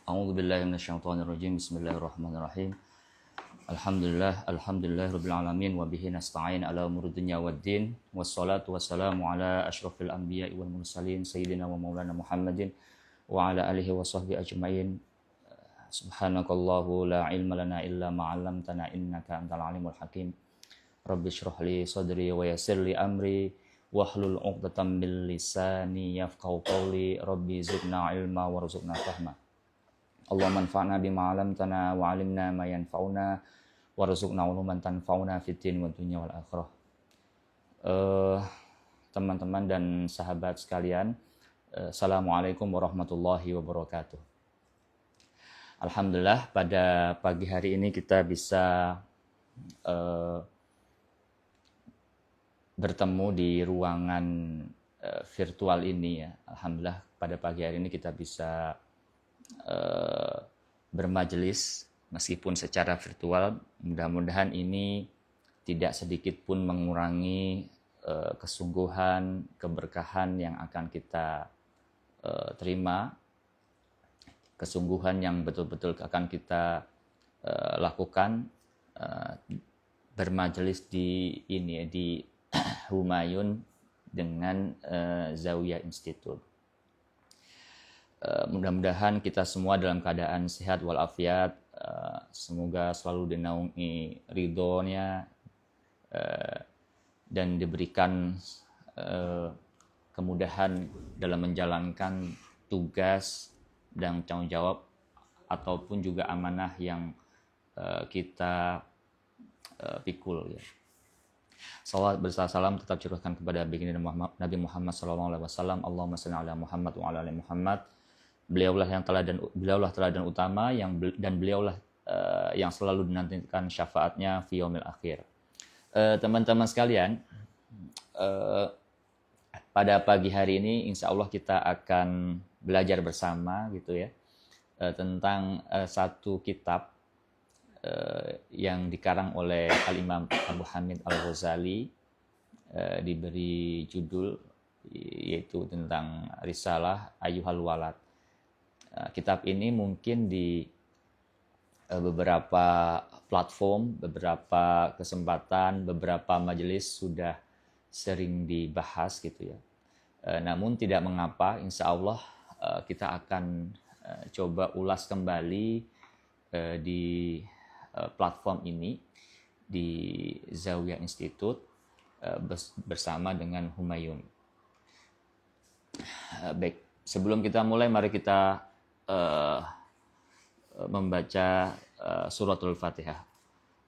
A'udzu billahi minasyaitonir rajim. Bismillahirrahmanirrahim. Alhamdulillah rabbil alamin wa bihi nasta'in ala umuri dunya waddin. Wassalatu wassalamu ala asyrafil anbiya'i wal mursalin sayyidina wa maulana Muhammadin wa ala alihi wa sahbihi ajmain. Subhanakallahu la ilma lana illa ma 'allamtana innaka antal alimul hakim. Rabbi shrah li sadri wa yassir li amri wahlul 'uqdatam min lisani yafqahu qawli. Rabbi zidna ilma warzuqna fahma. Allahumma anfa'na bima 'allamtana wa 'allimna ma yanfa'una warzuqna 'uluman tanfa'una fid din wad dunya wal akhirah. Teman-teman dan sahabat sekalian, Assalamualaikum warahmatullahi wabarakatuh. Alhamdulillah pada pagi hari ini kita bisa bertemu di ruangan virtual ini ya. Alhamdulillah pada pagi hari ini kita bisa bermajelis meskipun secara virtual. Mudah-mudahan ini tidak sedikit pun mengurangi kesungguhan, keberkahan yang akan kita terima, kesungguhan yang betul-betul akan kita lakukan bermajelis di ini ya, di Humayun dengan Zawiyah Institute. Mudah-mudahan kita semua dalam keadaan sehat walafiat, semoga selalu dinaungi ridhonya dan diberikan kemudahan dalam menjalankan tugas dan tanggung jawab ataupun juga amanah yang kita pikul ya. Salawat berserta salam tetap curahkan kepada baginda Nabi Muhammad SAW. Allahumma shalli ala Muhammad wa ala ali Muhammad. Beliaulah teladan utama dan beliaulah yang selalu dinantikan syafaatnya fi yaumil akhir. Teman-teman sekalian, pada pagi hari ini insya Allah kita akan belajar bersama gitu ya tentang satu kitab yang dikarang oleh Al-Imam Abu Hamid Al-Ghazali, diberi judul yaitu tentang Risalah Ayyuhal Walad. Kitab ini mungkin di beberapa platform, beberapa kesempatan, beberapa majelis sudah sering dibahas gitu ya. Namun tidak mengapa, insya Allah kita akan coba ulas kembali di platform ini di Zawiyah Institute bersama dengan Humayun. Baik, sebelum kita mulai mari kita membaca suratul Fatihah.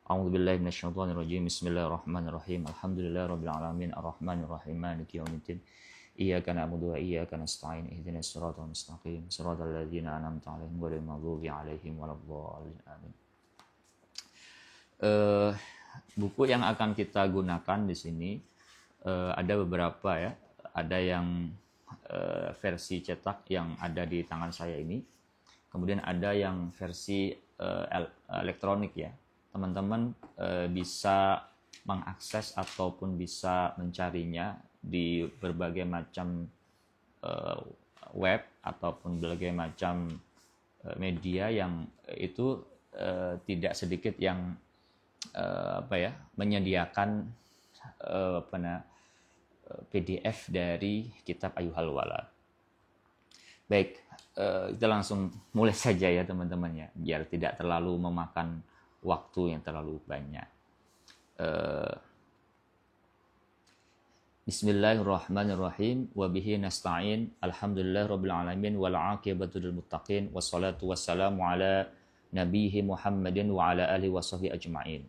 A'udzubillahi minasyaitonir rajim. Bismillahirrahmanirrahim. Alhamdulillahirabbil alamin arrahmanir rahim maliki yaumiddin. Iyyaka na'budu wa iyyaka nasta'in. Ihdinas siratal mustaqim. Siratal ladzina an'amta 'alaihim ghairil maghdubi 'alaihim waladdallin. Amin. Buku yang akan kita gunakan di sini ada beberapa ya. Ada yang versi cetak yang ada di tangan saya ini. Kemudian ada yang versi elektronik ya. Teman-teman bisa mengakses ataupun bisa mencarinya di berbagai macam web ataupun berbagai macam media yang itu tidak sedikit yang menyediakan PDF dari kitab Ayyuhal Walad. Baik, kita langsung mulai saja ya teman-teman ya, biar tidak terlalu memakan waktu yang terlalu banyak. Bismillahirrahmanirrahim. Wa bihi nasta'in. Alhamdulillahirabbil alamin wal 'aqibatu lil muttaqin wassalatu wassalamu ala nabiyhi Muhammadin wa ala alihi washabihi ajmain.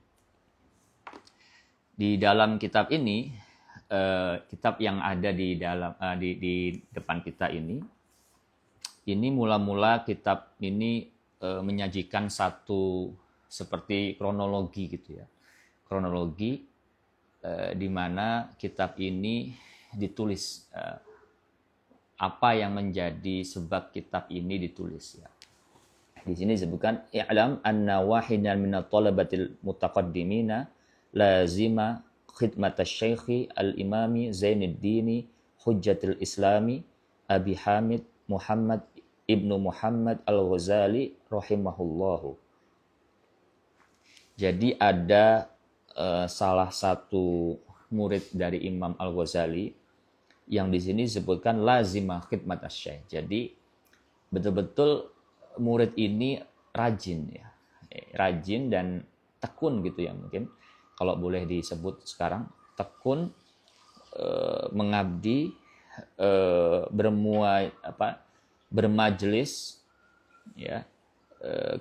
Di dalam kitab ini, kitab yang ada di dalam di depan kita ini mula-mula kitab ini menyajikan satu seperti kronologi gitu ya. Kronologi di mana kitab ini ditulis, apa yang menjadi sebab kitab ini ditulis ya. Di sini disebutkan i'lam anna wahidan min at-talabatil mutaqaddimina lazima khidmatasy syaikhi al-imami Zainuddin Hujjatul Islami Abi Hamid Muhammad Ibnu Muhammad Al-Ghazali rahimahullahu. Jadi ada salah satu murid dari Imam Al-Ghazali yang di sini disebutkan lazimah khidmat asy-syaikh. Jadi betul-betul murid ini rajin ya. Rajin dan tekun gitu ya, mungkin kalau boleh disebut sekarang, tekun mengabdi, bermajelis ya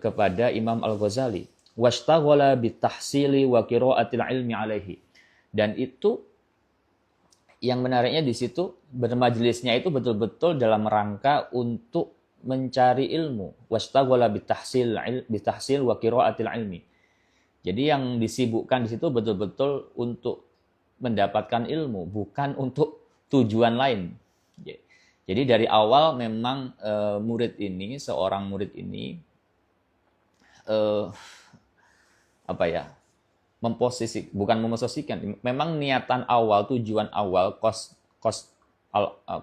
kepada Imam Al-Ghazali. Washtaghala bitahsili wa qiraatil ilmi alaihi. Dan itu yang menariknya di situ, bermajelisnya itu betul-betul dalam rangka untuk mencari ilmu. Washtaghala bitahsil wa qiraatil ilmi. Jadi yang disibukkan di situ betul-betul untuk mendapatkan ilmu, bukan untuk tujuan lain. Jadi dari awal memang seorang murid ini bukan memposisikan, memang niatan awal, tujuan awal,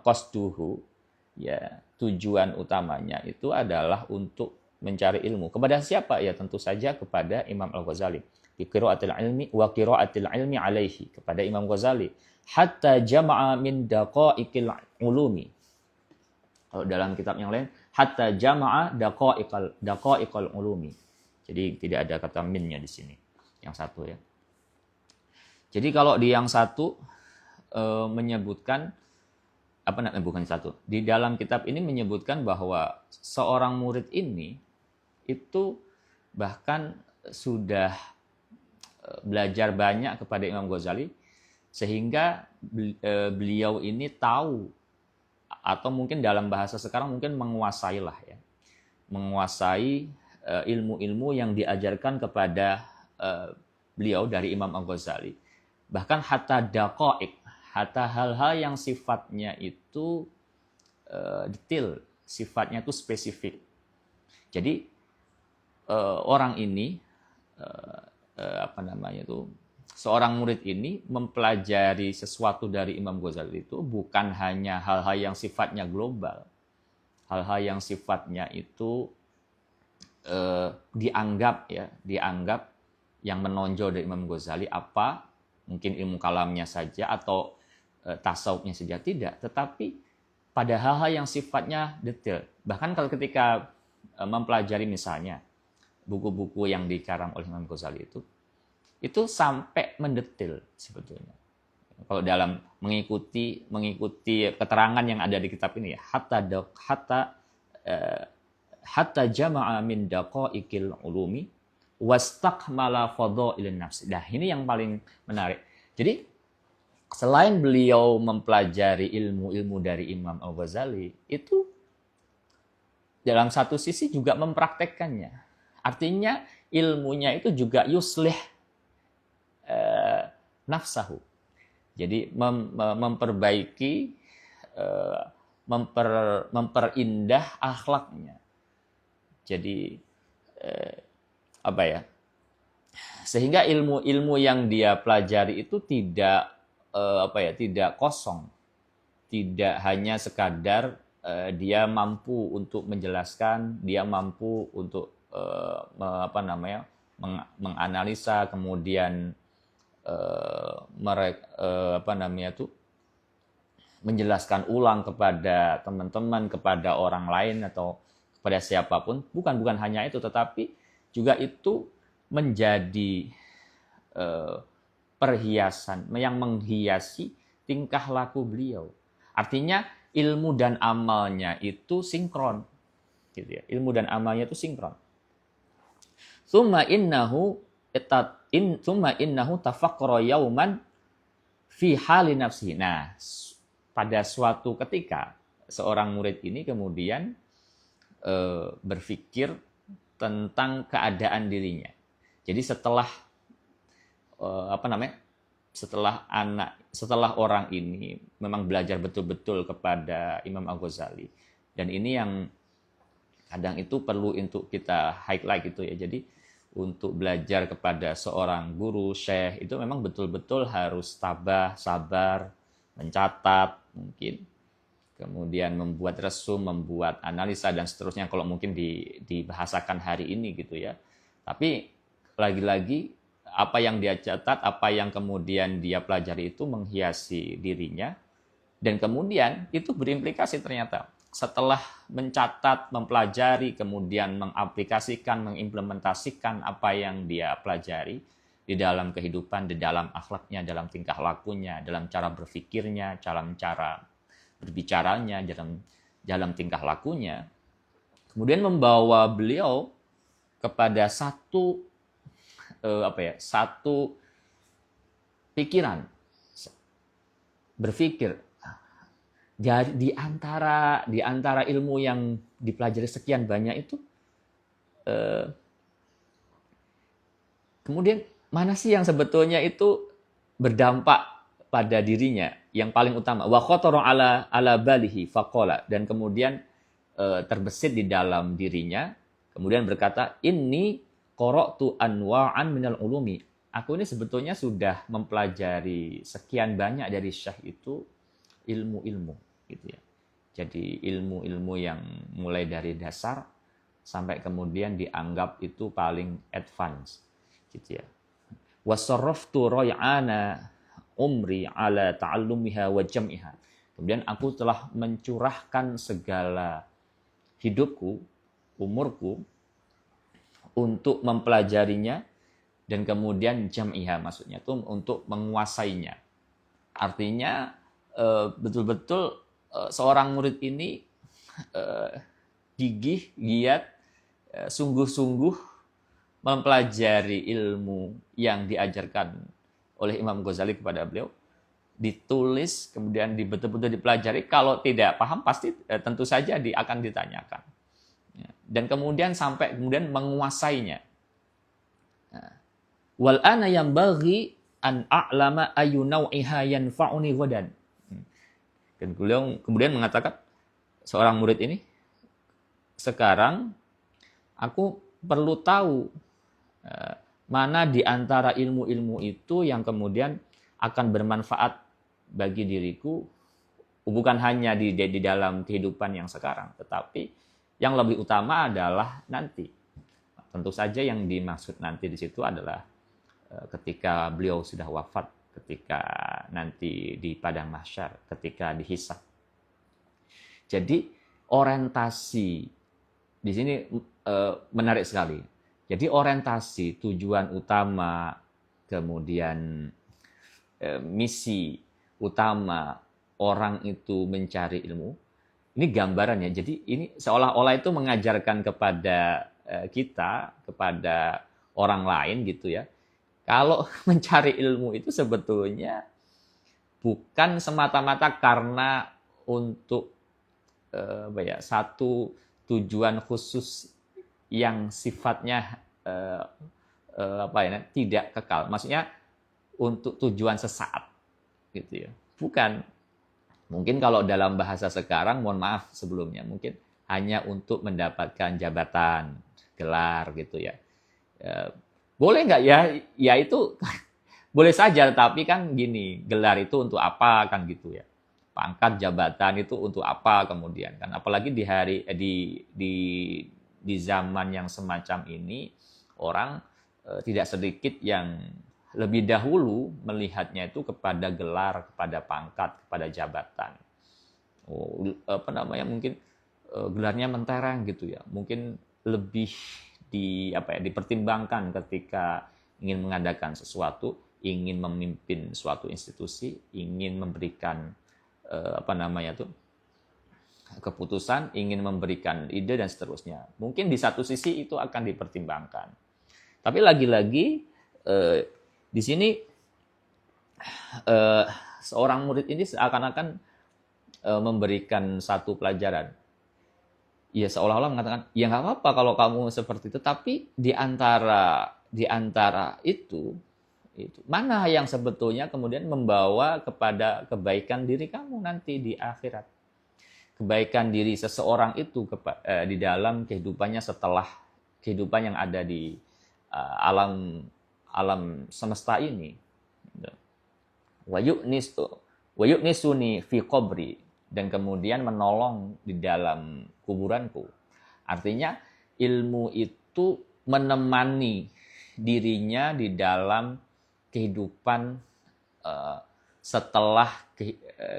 qasduhu, ya, tujuan utamanya itu adalah untuk mencari ilmu. Kepada siapa? Ya tentu saja kepada Imam Al-Ghazali. Qiraatil ilmi wa qiraatil ilmi alaihi, kepada Imam Ghazali. Hatta jama'a min daqaiqil ulumi. Kalau dalam kitab yang lain, hatta jama'a daqaiqal ulumi. Jadi tidak ada kata minnya di sini. Yang satu ya. Jadi kalau di yang satu menyebutkan bukan satu. Di dalam kitab ini menyebutkan bahwa seorang murid ini itu bahkan sudah belajar banyak kepada Imam Ghazali sehingga beliau ini tahu, atau mungkin dalam bahasa sekarang mungkin menguasai ilmu-ilmu yang diajarkan kepada beliau dari Imam Al-Ghazali. Bahkan hatta daqaiq, hatta hal-hal yang sifatnya itu detail, sifatnya itu spesifik. Jadi orang ini seorang murid ini mempelajari sesuatu dari Imam Ghazali itu bukan hanya hal-hal yang sifatnya global, hal-hal yang sifatnya itu dianggap yang menonjol dari Imam Ghazali mungkin ilmu kalamnya saja atau tasawufnya saja, tidak, tetapi pada hal-hal yang sifatnya detail. Bahkan kalau ketika mempelajari misalnya buku-buku yang dikarang oleh Imam Ghazali itu sampai mendetail sebetulnya. Kalau dalam mengikuti keterangan yang ada di kitab ini ya, hatta jama'a min daqaiqil ulumi wastakmala fadhailin nafs. Nah, ini yang paling menarik. Jadi selain beliau mempelajari ilmu-ilmu dari Imam Al-Ghazali, itu dalam satu sisi juga mempraktekkannya. Artinya ilmunya itu juga yuslih nafsahu. Jadi memperbaiki, memperindah akhlaknya. Jadi sehingga ilmu-ilmu yang dia pelajari itu tidak kosong, tidak hanya sekadar dia mampu untuk menjelaskan, dia mampu untuk menganalisa, kemudian menjelaskan ulang kepada teman-teman, kepada orang lain atau kepada siapapun. Bukan hanya itu, tetapi juga itu menjadi perhiasan yang menghiasi tingkah laku beliau. Artinya ilmu dan amalnya itu sinkron, gitu ya. Ilmu dan amalnya itu sinkron. Tsumma innahu tafakkara yauman fi hali nafsihi. Nah, pada suatu ketika seorang murid ini kemudian berpikir tentang keadaan dirinya. Jadi setelah orang ini memang belajar betul-betul kepada Imam Al-Ghazali, dan ini yang kadang itu perlu untuk kita highlight gitu ya. Jadi untuk belajar kepada seorang guru, syekh, itu memang betul-betul harus tabah, sabar, mencatat mungkin. kemudian membuat resum, membuat analisa dan seterusnya kalau mungkin dibahasakan hari ini gitu ya. Tapi lagi-lagi apa yang dia catat, apa yang kemudian dia pelajari itu menghiasi dirinya, dan kemudian itu berimplikasi ternyata. Setelah mencatat, mempelajari, kemudian mengaplikasikan, mengimplementasikan apa yang dia pelajari di dalam kehidupan, di dalam akhlaknya, dalam tingkah lakunya, dalam cara berpikirnya, dalam cara berbicaranya, dalam tingkah lakunya, kemudian membawa beliau kepada satu pikiran, berpikir di antara ilmu yang dipelajari sekian banyak itu, kemudian mana sih yang sebetulnya itu berdampak pada dirinya yang paling utama. Wa khatara ala balihi faqala, dan kemudian terbesit di dalam dirinya, kemudian berkata, inni qara'tu anwa'an minal ulumi. Aku ini sebetulnya sudah mempelajari sekian banyak dari Syekh itu ilmu-ilmu gitu ya. Jadi ilmu-ilmu yang mulai dari dasar sampai kemudian dianggap itu paling advance gitu ya. Wasarraftu ray'ana umri ala ta'allumiha wa jam'iha. Kemudian aku telah mencurahkan segala hidupku, umurku untuk mempelajarinya dan kemudian jam'iha, maksudnya itu untuk menguasainya. Artinya betul-betul seorang murid ini gigih, giat, sungguh-sungguh mempelajari ilmu yang diajarkan oleh Imam Ghazali kepada beliau, ditulis, kemudian betul-betul dipelajari. Kalau tidak paham pasti tentu saja akan ditanyakan. Dan kemudian sampai kemudian menguasainya. Wal ana yambaghi an a'lama ayu naw'iha yanfa'uni ghadan. Dan beliau kemudian mengatakan, seorang murid ini, sekarang aku perlu tahu mana di antara ilmu-ilmu itu yang kemudian akan bermanfaat bagi diriku, bukan hanya di dalam kehidupan yang sekarang, tetapi yang lebih utama adalah nanti. Tentu saja yang dimaksud nanti di situ adalah ketika beliau sudah wafat, ketika nanti di padang mahsyar, ketika dihisab. Jadi orientasi di sini menarik sekali. Jadi orientasi, tujuan utama, kemudian misi utama orang itu mencari ilmu, ini gambarannya. Jadi ini seolah-olah itu mengajarkan kepada kita, kepada orang lain gitu ya. Kalau mencari ilmu itu sebetulnya bukan semata-mata karena untuk satu tujuan khusus yang sifatnya tidak kekal. Maksudnya untuk tujuan sesaat gitu ya. Bukan. Mungkin kalau dalam bahasa sekarang, mohon maaf sebelumnya, mungkin hanya untuk mendapatkan jabatan, gelar gitu ya. Boleh nggak ya? Ya itu boleh saja, tapi kan gini, gelar itu untuk apa kan gitu ya. Pangkat jabatan itu untuk apa kemudian kan. Apalagi di zaman yang semacam ini, orang tidak sedikit yang lebih dahulu melihatnya itu kepada gelar, kepada pangkat, kepada jabatan. Mungkin gelarnya mentereng gitu ya. Mungkin lebih dipertimbangkan ketika ingin mengadakan sesuatu, ingin memimpin suatu institusi, ingin memberikan keputusan, ingin memberikan ide dan seterusnya. Mungkin di satu sisi itu akan dipertimbangkan. Tapi lagi-lagi di sini seorang murid ini seakan-akan memberikan satu pelajaran. Ya seolah-olah mengatakan, ya nggak apa-apa kalau kamu seperti itu, tapi di antara itu mana yang sebetulnya kemudian membawa kepada kebaikan diri kamu nanti di akhirat. Kebaikan diri seseorang itu di dalam kehidupannya setelah kehidupan yang ada di alam semesta ini. Wa yu'nisuni fi qabri. dan kemudian menolong di dalam kuburanku. Artinya ilmu itu menemani dirinya di dalam kehidupan setelah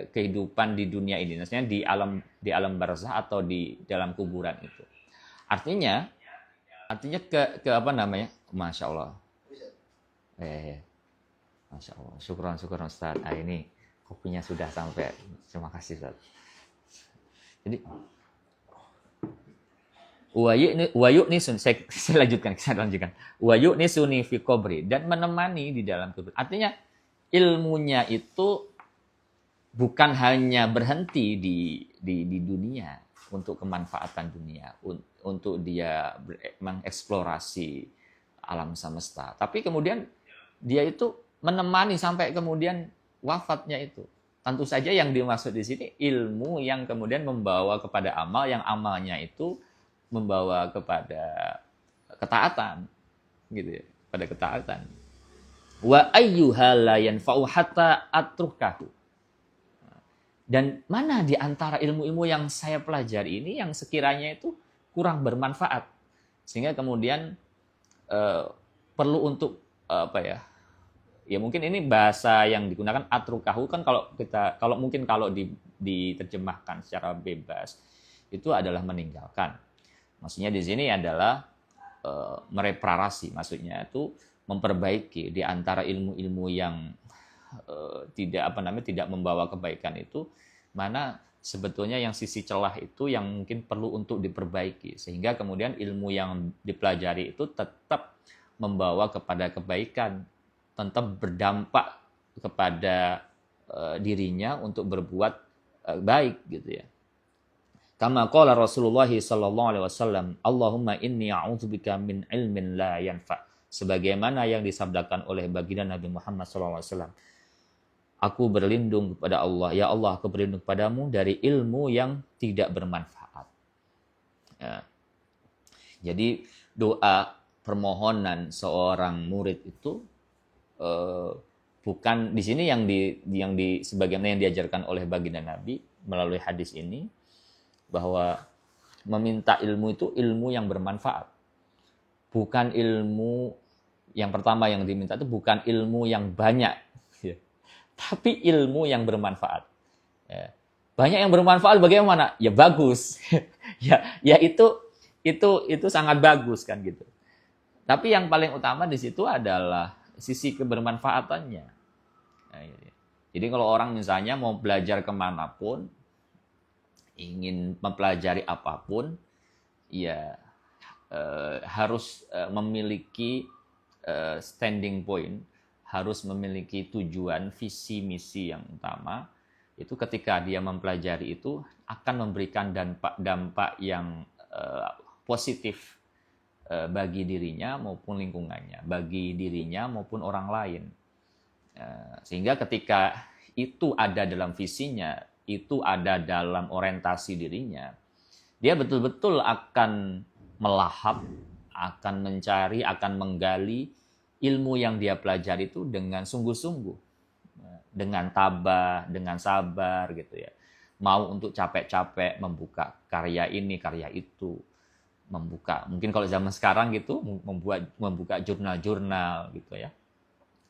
kehidupan di dunia ini, maksudnya di alam barzah atau di dalam kuburan itu. Artinya ke apa namanya? Masya Allah. Masya Allah. Syukuran Ustaz. Nah, ini kopinya sudah sampai. Terima kasih Ustaz. Jadi wayuk nisun, saya lanjutkan. Wayuk nisuni fi qabri, dan menemani di dalam kubur. Artinya ilmunya itu bukan hanya berhenti di dunia untuk kemanfaatan dunia, untuk dia mengeksplorasi alam semesta, tapi kemudian dia itu menemani sampai kemudian wafatnya itu. Tentu saja yang dimaksud di sini ilmu yang kemudian membawa kepada amal, yang amalnya itu membawa kepada ketaatan, gitu ya, pada ketaatan. Wa ayyuha la yanfa'u hatta atrukahu. Dan mana di antara ilmu-ilmu yang saya pelajari ini yang sekiranya itu kurang bermanfaat, sehingga kemudian perlu untuk apa ya? Ya mungkin ini bahasa yang digunakan atrukahu kan, kalau diterjemahkan secara bebas itu adalah meninggalkan. Maksudnya di sini adalah mereparasi, maksudnya itu memperbaiki di antara ilmu-ilmu yang tidak membawa kebaikan itu, mana sebetulnya yang sisi celah itu yang mungkin perlu untuk diperbaiki, sehingga kemudian ilmu yang dipelajari itu tetap membawa kepada kebaikan, tetap berdampak kepada dirinya untuk berbuat baik, gitu ya. Kama qala Rasulullah sallallahu alaihi wasallam, Allahumma inni a'udzubika min ilmin la yanfa. Sebagaimana yang disabdakan oleh baginda Nabi Muhammad sallallahu alaihi wasallam, aku berlindung kepada Allah, ya Allah, aku berlindung kepadamu dari ilmu yang tidak bermanfaat. Ya. Jadi doa permohonan seorang murid itu bukan di sini yang sebagaimana yang diajarkan oleh baginda Nabi melalui hadis ini, bahwa meminta ilmu itu ilmu yang bermanfaat. Bukan ilmu yang pertama yang diminta itu bukan ilmu yang banyak, ya, tapi ilmu yang bermanfaat. Ya. Banyak yang bermanfaat bagaimana? Ya bagus. ya itu sangat bagus kan gitu. Tapi yang paling utama di situ adalah sisi kebermanfaatannya. Nah, jadi kalau orang misalnya mau belajar kemanapun, ingin mempelajari apapun, ya harus memiliki standing point, harus memiliki tujuan, visi, misi yang utama. Itu ketika dia mempelajari itu akan memberikan dampak yang positif bagi dirinya maupun lingkungannya, bagi dirinya maupun orang lain. Sehingga ketika itu ada dalam visinya, itu ada dalam orientasi dirinya, dia betul-betul akan melahap, akan mencari, akan menggali ilmu yang dia pelajari itu dengan sungguh-sungguh, dengan tabah, dengan sabar gitu ya. Mau untuk capek-capek membuka karya ini, karya itu, mungkin kalau zaman sekarang gitu membuka jurnal-jurnal gitu ya,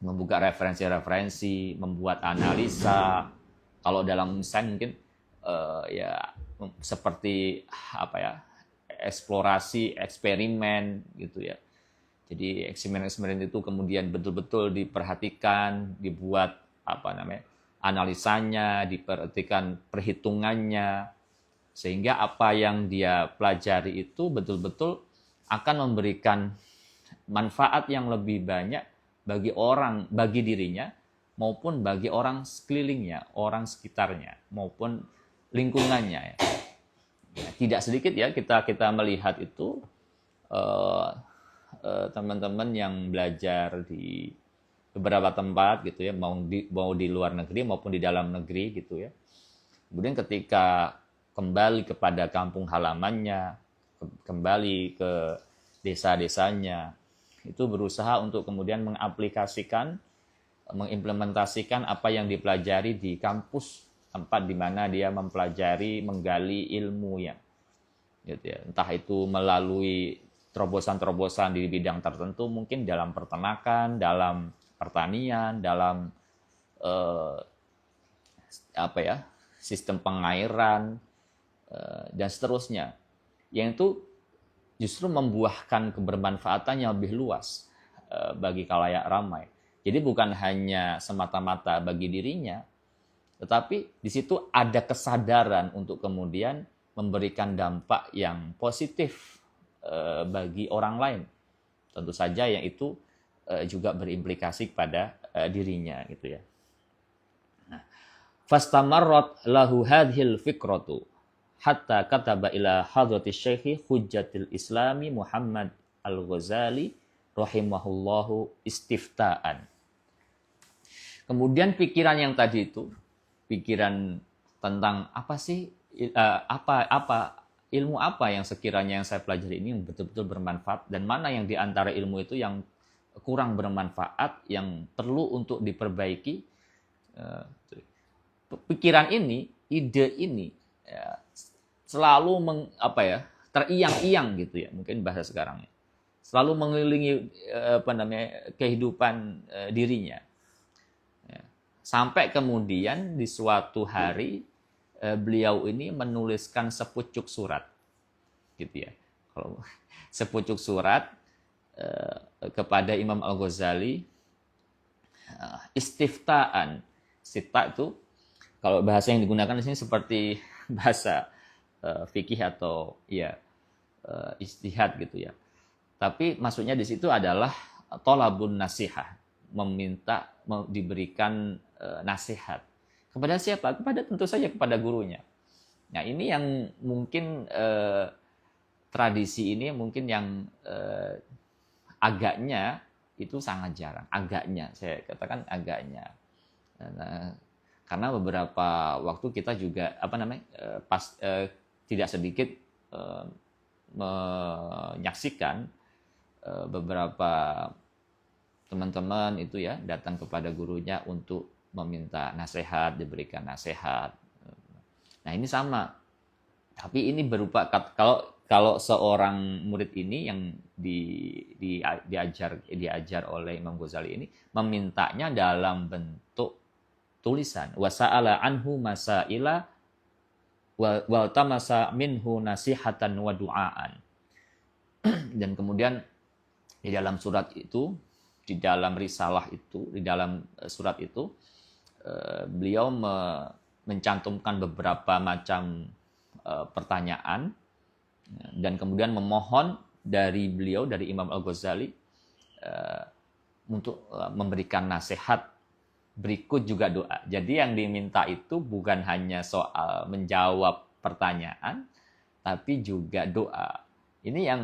membuka referensi-referensi, membuat analisa. Kalau dalam sains mungkin ya seperti apa ya, eksplorasi, eksperimen gitu ya. Jadi eksperimen itu kemudian betul-betul diperhatikan, dibuat analisanya, diperhatikan perhitungannya, sehingga apa yang dia pelajari itu betul-betul akan memberikan manfaat yang lebih banyak bagi dirinya maupun bagi orang sekelilingnya, orang sekitarnya maupun lingkungannya. Tidak sedikit ya kita melihat itu teman-teman yang belajar di beberapa tempat gitu ya, mau di luar negeri maupun di dalam negeri gitu ya. Kemudian ketika kembali kepada kampung halamannya, kembali ke desa-desanya, itu berusaha untuk kemudian mengimplementasikan apa yang dipelajari di kampus tempat di mana dia mempelajari, menggali ilmu yang gitu ya. Entah itu melalui terobosan-terobosan di bidang tertentu, mungkin dalam peternakan, dalam pertanian, dalam apa ya, sistem pengairan dan seterusnya. Yang itu justru membuahkan kebermanfaatan yang lebih luas bagi khalayak ramai. Jadi bukan hanya semata-mata bagi dirinya, tetapi di situ ada kesadaran untuk kemudian memberikan dampak yang positif bagi orang lain. Tentu saja yang itu juga berimplikasi kepada dirinya gitu ya. Nah, fastamarrat lahu hadhil fikratu hatta kataba ila hadrati syekhi hujjatil islami Muhammad al-Ghazali rahimahullahu istifta'an. Kemudian pikiran yang tadi itu, pikiran tentang apa sih, ilmu apa yang sekiranya yang saya pelajari ini betul-betul bermanfaat, dan mana yang diantara ilmu itu yang kurang bermanfaat, yang perlu untuk diperbaiki. Pikiran ini, ide ini selalu teriang-iang gitu ya, mungkin bahasa sekarang, selalu mengelilingi kehidupan dirinya. Sampai kemudian di suatu hari beliau ini menuliskan sepucuk surat, gitu ya. Kalau sepucuk surat kepada Imam Al-Ghazali, istifta'an. Istifta itu kalau bahasa yang digunakan di sini seperti bahasa fikih atau ya ijtihad gitu ya. Tapi maksudnya di situ adalah thalabun nasihah, meminta diberikan nasihat. Kepada siapa? Kepada tentu saja kepada gurunya. Nah, ini yang mungkin tradisi ini mungkin yang agaknya itu sangat jarang. Agaknya, saya katakan agaknya. Karena beberapa waktu kita juga tidak sedikit menyaksikan beberapa teman-teman itu ya datang kepada gurunya untuk meminta nasihat, diberikan nasihat. Nah, ini sama. Tapi ini berupa kalau seorang murid ini yang diajar oleh Imam Ghazali ini memintanya dalam bentuk tulisan. Wasa'ala anhu masaila wal tamasa minhu nasihatan wa du'aan. Dan kemudian di dalam surat itu, di dalam risalah itu, di dalam surat itu, beliau mencantumkan beberapa macam pertanyaan dan kemudian memohon dari beliau, dari Imam Al-Ghazali, untuk memberikan nasihat, berikut juga doa. Jadi yang diminta itu bukan hanya soal menjawab pertanyaan, tapi juga doa. Ini yang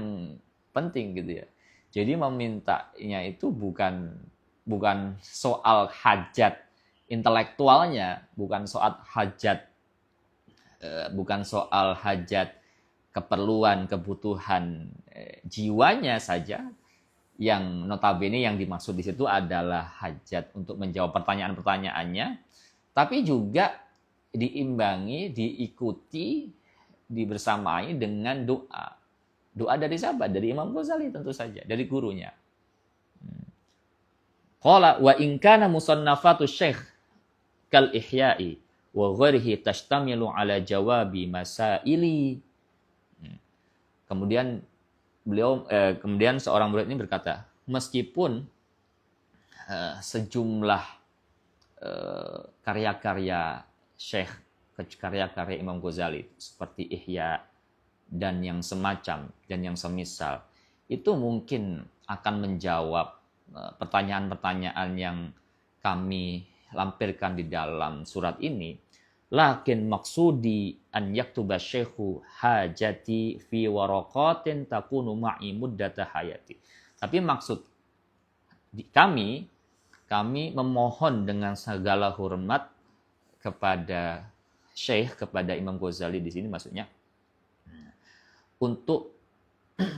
penting gitu ya. Jadi memintanya itu bukan soal hajat intelektualnya, bukan soal hajat keperluan, kebutuhan jiwanya saja, yang notabene yang dimaksud di situ adalah hajat untuk menjawab pertanyaan-pertanyaannya, tapi juga diimbangi, diikuti, dibersamai dengan doa. Doa dari siapa? Dari Imam Ghazali tentu saja, dari gurunya. Qala wa in kana musannafatu syekh kal ihya'i wa ghairihi tashtamilu ala jawabi masaili. Kemudian kemudian seorang murid ini berkata, meskipun sejumlah karya-karya syekh, karya-karya Imam Ghazali seperti Ihya dan yang semacam dan yang semisal itu mungkin akan menjawab pertanyaan-pertanyaan yang kami lampirkan di dalam surat ini, lakin maksudi an yaktuba syekhu hajati fi waraqatin takunu ma'i muddata hayati. Tapi maksud kami memohon dengan segala hormat kepada syekh, kepada Imam Ghazali di sini maksudnya, untuk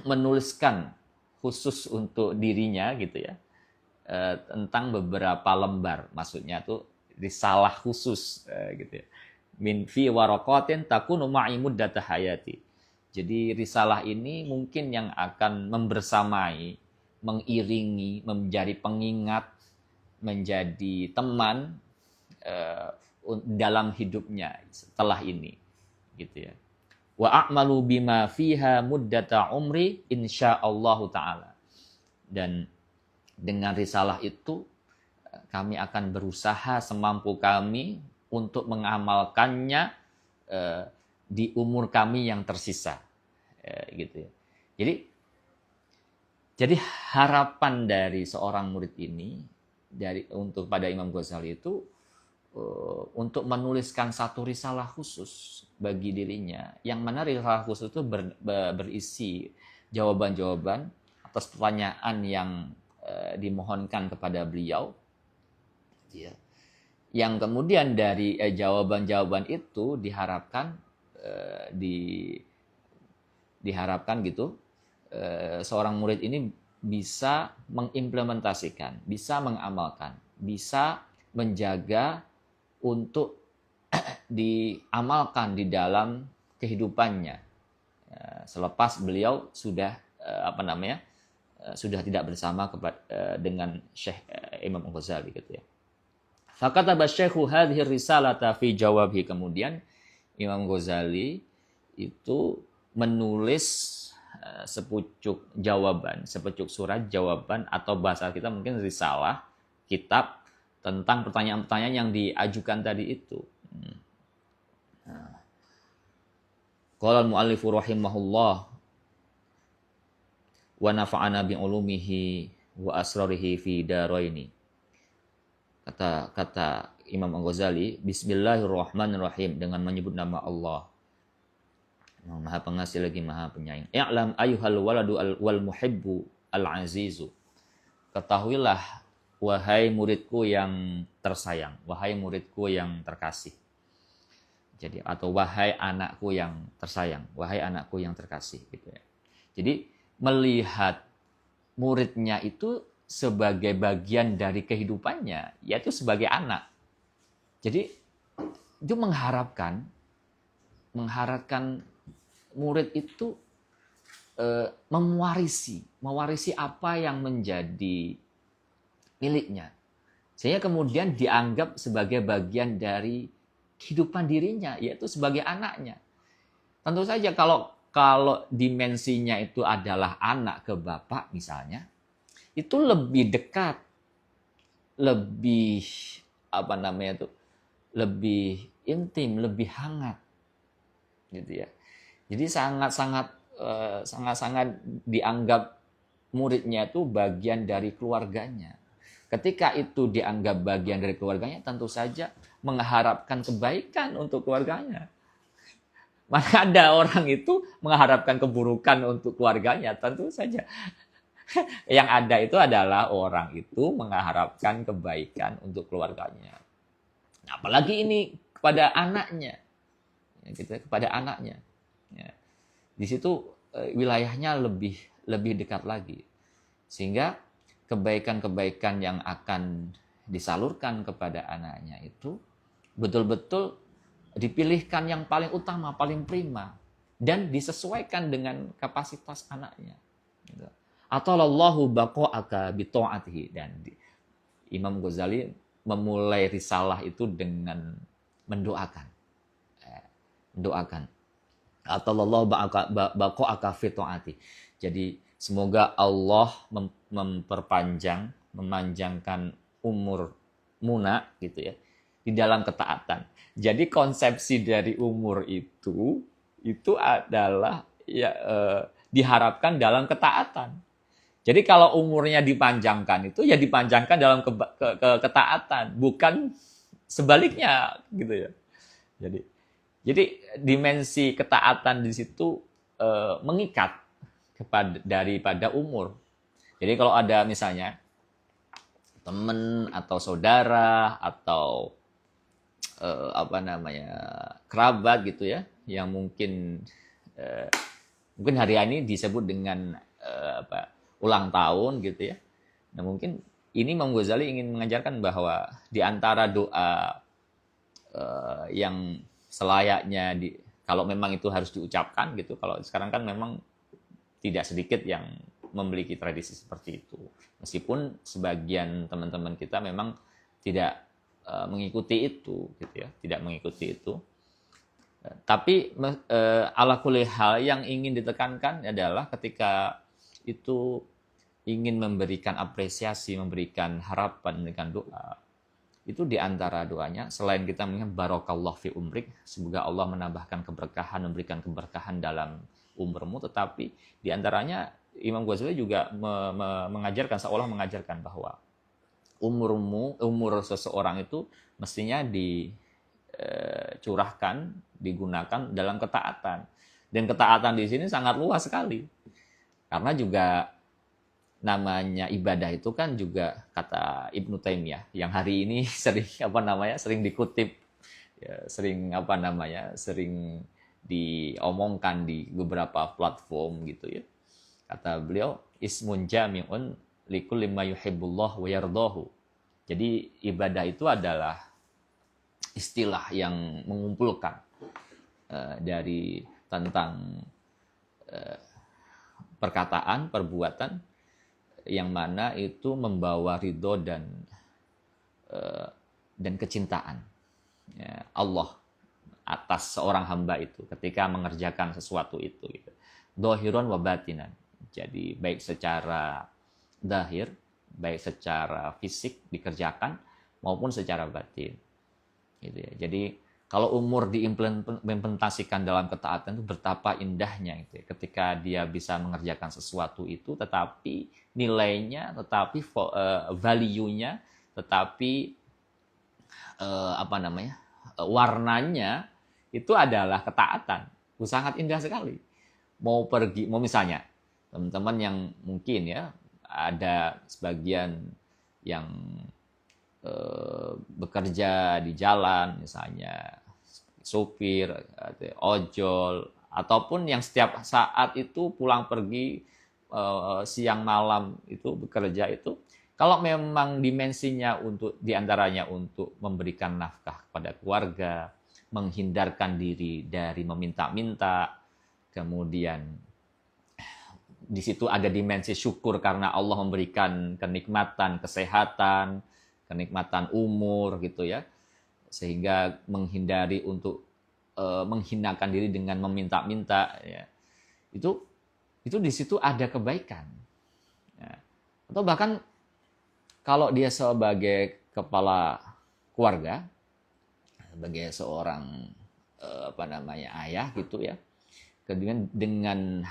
menuliskan khusus untuk dirinya gitu ya, tentang beberapa lembar, maksudnya tuh risalah khusus gitu ya, min fi waraqatin takunu ma'i muddata hayati. Jadi risalah ini mungkin yang akan membersamai, mengiringi, menjadi pengingat, menjadi teman dalam hidupnya setelah ini, gitu ya. Wa a'malu bima fiha muddata umri insyaallah taala. Dan dengan risalah itu kami akan berusaha semampu kami untuk mengamalkannya di umur kami yang tersisa, gitu ya. Jadi harapan dari seorang murid ini untuk pada Imam Ghazali itu untuk menuliskan satu risalah khusus bagi dirinya, yang mana risalah khusus itu berisi jawaban-jawaban atas pertanyaan yang dimohonkan kepada beliau, ya. Yang kemudian dari jawaban-jawaban itu diharapkan gitu seorang murid ini bisa mengimplementasikan, bisa mengamalkan, bisa menjaga untuk diamalkan di dalam kehidupannya selepas beliau sudah sudah tidak bersama dengan Syekh Imam Ghazali, gitu ya. Fakataba Syekhu hadhihi risalata fi jawabhi. Kemudian Imam Ghazali itu menulis sepucuk surat jawaban, atau bahasa kita mungkin risalah, kitab tentang pertanyaan-pertanyaan yang diajukan tadi itu. Qala al-mu'allifu rahimahullah wa nafa'ana bi ulumihi wa asrarihi fi daraini. Kata Imam Al-Ghazali, bismillahirrahmanirrahim, dengan menyebut nama Allah, Maha Pengasih lagi Maha Penyayang. I'lam ayyuhal waladu wal muhibbu al-azizu. Ketahuilah wahai muridku yang tersayang, wahai muridku yang terkasih. Jadi, atau wahai anakku yang tersayang, wahai anakku yang terkasih, gitu ya. Jadi melihat muridnya itu sebagai bagian dari kehidupannya, yaitu sebagai anak. Jadi itu mengharapkan murid itu mewarisi apa yang menjadi miliknya, sehingga kemudian dianggap sebagai bagian dari kehidupan dirinya, yaitu sebagai anaknya. Tentu saja kalau dimensinya itu adalah anak ke bapak misalnya, itu lebih dekat, lebih lebih intim, lebih hangat, gitu ya. Jadi sangat dianggap muridnya itu bagian dari keluarganya. Ketika itu dianggap bagian dari keluarganya, tentu saja mengharapkan kebaikan untuk keluarganya. Mana ada orang itu mengharapkan keburukan untuk keluarganya, tentu saja. Yang ada itu adalah orang itu mengharapkan kebaikan untuk keluarganya. Nah, apalagi ini kepada anaknya, kepada anaknya. Ya. Di situ wilayahnya lebih dekat lagi, sehingga kebaikan-kebaikan yang akan disalurkan kepada anaknya itu betul-betul dipilihkan yang paling utama, paling prima, dan disesuaikan dengan kapasitas anaknya. Gitu. Atallahu baqa'aka bi ta'atihi. Dan Imam Ghazali memulai risalah itu dengan mendoakan. Atallahu baqa'aka fi ta'ati. Jadi semoga Allah memanjangkan umur Muna, gitu ya, di dalam ketaatan. Jadi konsepsi dari umur itu adalah diharapkan dalam ketaatan. Jadi kalau umurnya dipanjangkan itu ya dipanjangkan dalam ketaatan, bukan sebaliknya, gitu ya. Jadi dimensi ketaatan di situ mengikat daripada umur. Jadi kalau ada misalnya teman atau saudara atau kerabat, gitu ya, yang mungkin hari ini disebut dengan ulang tahun, gitu ya. Nah, mungkin ini Imam Ghazali ingin mengajarkan bahwa di antara doa yang selayaknya kalau memang itu harus diucapkan gitu. Kalau sekarang kan memang tidak sedikit yang memiliki tradisi seperti itu. Meskipun sebagian teman-teman kita memang tidak mengikuti itu gitu ya, tidak mengikuti itu. Tapi ala kulli hal yang ingin ditekankan adalah ketika itu ingin memberikan apresiasi, memberikan harapan, memberikan doa, itu di antara doanya selain kita mengingat barakallahu fi umrik, semoga Allah menambahkan keberkahan, memberikan keberkahan dalam umurmu, tetapi di antaranya Imam Ghazali juga mengajarkan, seolah mengajarkan bahwa umur seseorang itu mestinya curahkan, digunakan dalam ketaatan. Dan ketaatan di sini sangat luas sekali. Karena juga namanya ibadah itu kan juga kata Ibnu Taimiyah yang hari ini sering dikutip, ya, sering diomongkan di beberapa platform gitu ya. Kata beliau, ismun jami'un likulli ma yuhibbullah wa yardahu. Jadi ibadah itu adalah istilah yang mengumpulkan dari tentang perkataan, perbuatan yang mana itu membawa ridho dan kecintaan Allah atas seorang hamba itu ketika mengerjakan sesuatu itu. Dohiron wa batinan. Jadi baik secara zahir, baik secara fisik dikerjakan maupun secara batin. Gitu ya. Jadi kalau umur diimplementasikan dalam ketaatan itu betapa indahnya itu ya. Ketika dia bisa mengerjakan sesuatu itu, tetapi nilainya, tetapi value-nya, tetapi warnanya itu adalah ketaatan. Itu sangat indah sekali. Mau misalnya teman-teman yang mungkin ya ada sebagian yang bekerja di jalan, misalnya sopir, ojol, ataupun yang setiap saat itu pulang pergi siang malam itu bekerja itu, kalau memang dimensinya diantaranya untuk memberikan nafkah kepada keluarga, menghindarkan diri dari meminta-minta, kemudian di situ ada dimensi syukur karena Allah memberikan kenikmatan, kesehatan, kenikmatan umur gitu ya, sehingga menghindari untuk menghinakan diri dengan meminta-minta ya. Itu di situ ada kebaikan ya. Atau bahkan kalau dia sebagai kepala keluarga, sebagai seorang ayah gitu ya, dengan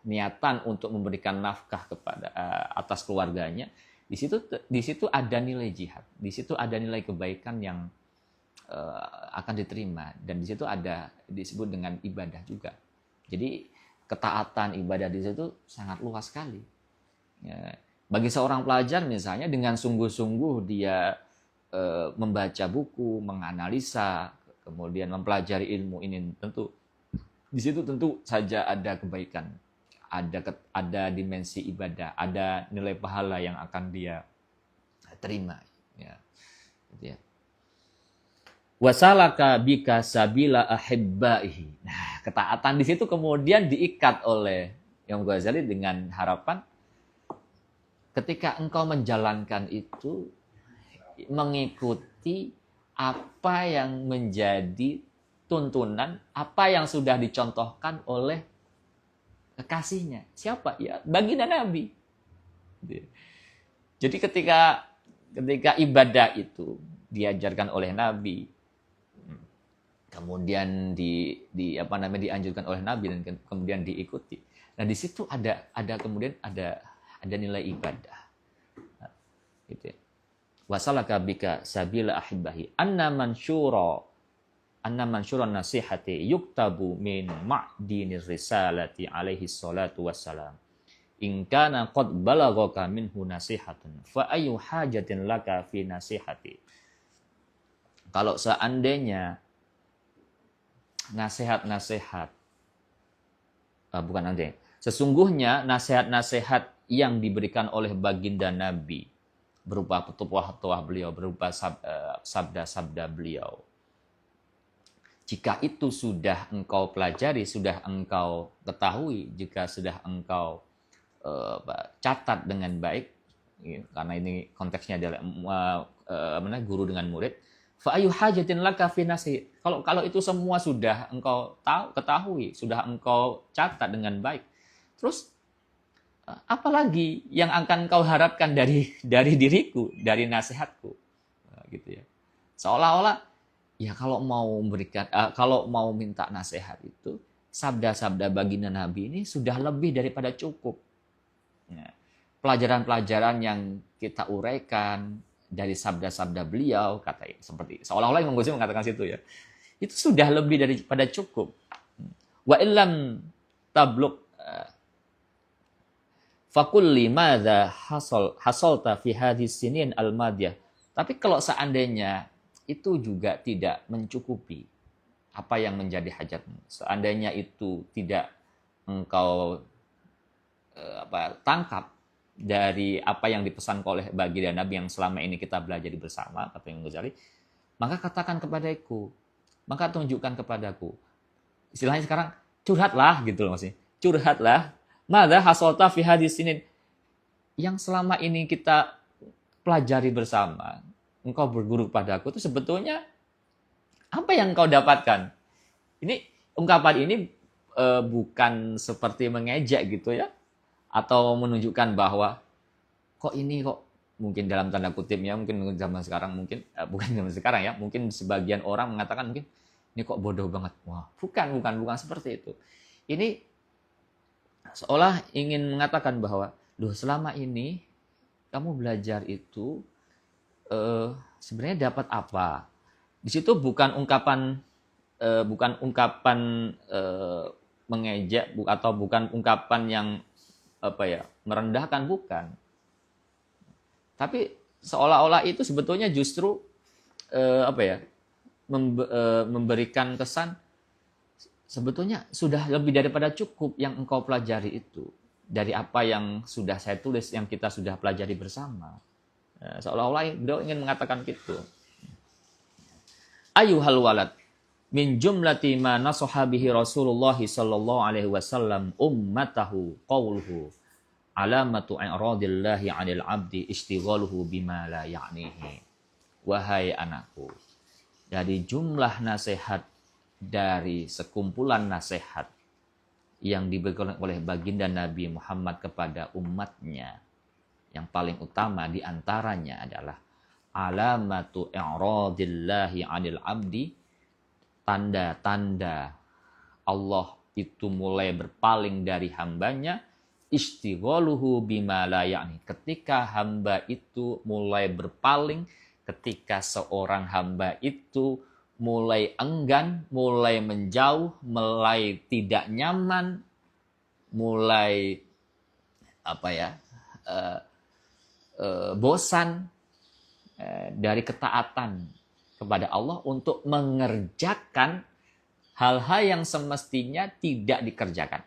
niatan untuk memberikan nafkah kepada atas keluarganya, di situ ada nilai jihad, di situ ada nilai kebaikan yang akan diterima, dan di situ ada disebut dengan ibadah juga. Jadi ketaatan ibadah di situ sangat luas sekali. Ya, bagi seorang pelajar misalnya dengan sungguh-sungguh dia membaca buku, menganalisa, kemudian mempelajari ilmu ini, tentu di situ tentu saja ada kebaikan. Ada dimensi ibadah, ada nilai pahala yang akan dia terima. Ya. Ya. Wasalaka bika sabila ahibbaihi. Nah, ketaatan di situ kemudian diikat oleh Imam Ghazali dengan harapan ketika engkau menjalankan itu, mengikuti apa yang menjadi tuntunan, apa yang sudah dicontohkan oleh kekasihnya. Siapa? Ya, baginda Nabi. Jadi ketika ibadah itu diajarkan oleh Nabi, kemudian dianjurkan oleh Nabi dan kemudian diikuti. Nah, di situ kemudian ada nilai ibadah. Gitu ya. Wasalaka bika sabila ahibbahi anna mansyuran nasihati yuktabu min ma'dinir risalati alaihi salatu wassalam. In kana qad balaghaka minhu nasihatun fa ayu hajatin laka fi nasihati. Kalau seandainya sesungguhnya nasihat-nasihat yang diberikan oleh baginda Nabi berupa petuah-petuah beliau, berupa sabda-sabda beliau, jika itu sudah engkau pelajari, sudah engkau ketahui, jika sudah engkau catat dengan baik, karena ini konteksnya adalah guru dengan murid, fa ayu hajatin laka fi nasi. Kalau itu semua sudah engkau ketahui, sudah engkau catat dengan baik, terus apalagi yang akan kau harapkan dari diriku, dari nasihatku, gitu ya. Seolah-olah ya kalau mau minta nasihat itu, sabda-sabda baginda Nabi ini sudah lebih daripada cukup. Ya. Pelajaran-pelajaran yang kita uraikan dari sabda-sabda beliau, seperti seolah-olah Imam Ghazali mengatakan situ ya, itu sudah lebih daripada cukup. Wa illam tabluk fakul limadza hasalta fi hadhis sinin al-madiyah. Tapi kalau seandainya itu juga tidak mencukupi apa yang menjadi hajatmu, seandainya itu tidak engkau tangkap dari apa yang dipesan oleh baginda Nabi yang selama ini kita belajar bersama, kata Imam Ghazali, maka katakan kepadaku, maka tunjukkan kepadaku. Istilahnya sekarang curhatlah gitu loh maksudnya. Curhatlah. Madza hasalta fi hadis sinin, yang selama ini kita pelajari bersama, engkau berguru padaku itu sebetulnya apa yang engkau dapatkan? Ini ungkapan ini bukan seperti mengejek gitu ya, atau menunjukkan bahwa kok mungkin dalam tanda kutipnya, mungkin zaman sekarang, mungkin bukan zaman sekarang ya, mungkin sebagian orang mengatakan mungkin ini kok bodoh banget. Wah, bukan seperti itu. Ini seolah ingin mengatakan bahwa selama ini kamu belajar itu sebenarnya dapat apa? Di situ bukan ungkapan mengejek atau bukan ungkapan yang merendahkan, bukan. Tapi seolah-olah itu sebetulnya justru memberikan kesan sebetulnya sudah lebih daripada cukup yang engkau pelajari itu dari apa yang sudah saya tulis, yang kita sudah pelajari bersama. Seolah-olah beliau ingin mengatakan gitu. Ayuhal walad min jumlati ma nasaha bihi Rasulullah sallallahu alaihi wasallam ummatahu qauluhu alamatu i'radillahi 'anil 'abdi istighaluhu bima la ya'nihi. Wahai anakku, dari jumlah nasihat, dari sekumpulan nasihat yang diberikan oleh baginda Nabi Muhammad kepada umatnya, yang paling utama diantaranya adalah alamatu i'radillahi 'anil 'abdi, tanda-tanda Allah itu mulai berpaling dari hambanya, istighaluhu bima la ya'ni, ketika hamba itu mulai berpaling, ketika seorang hamba itu mulai enggan, mulai menjauh, mulai tidak nyaman, mulai bosan dari ketaatan kepada Allah untuk mengerjakan hal-hal yang semestinya tidak dikerjakan.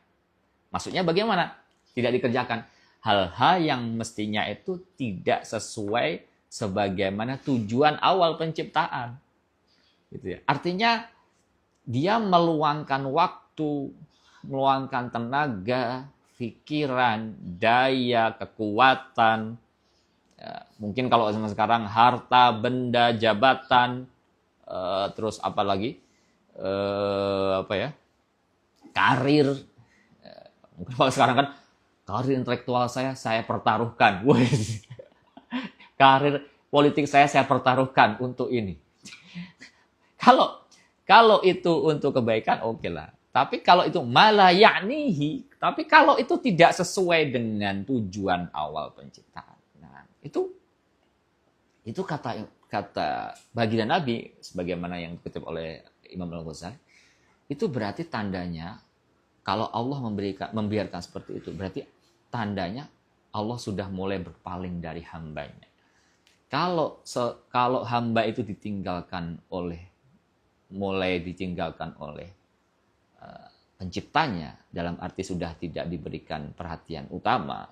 Maksudnya bagaimana? Tidak dikerjakan hal-hal yang mestinya itu tidak sesuai sebagaimana tujuan awal penciptaan. Gitu ya. Artinya dia meluangkan waktu, meluangkan tenaga, pikiran, daya, kekuatan, mungkin kalau zaman sekarang harta, benda, jabatan, terus apa lagi, karir. Mungkin kalau sekarang kan karir intelektual saya pertaruhkan, karir politik saya pertaruhkan untuk ini. Kalau itu untuk kebaikan, oke lah. Tapi kalau itu malah ya'nihi, tapi kalau itu tidak sesuai dengan tujuan awal penciptaan, itu kata baginda Nabi sebagaimana yang dikutip oleh Imam Al-Ghazali, itu berarti tandanya kalau Allah membiarkan seperti itu, berarti tandanya Allah sudah mulai berpaling dari hambanya. Kalau hamba itu mulai ditinggalkan oleh penciptanya, dalam arti sudah tidak diberikan perhatian utama,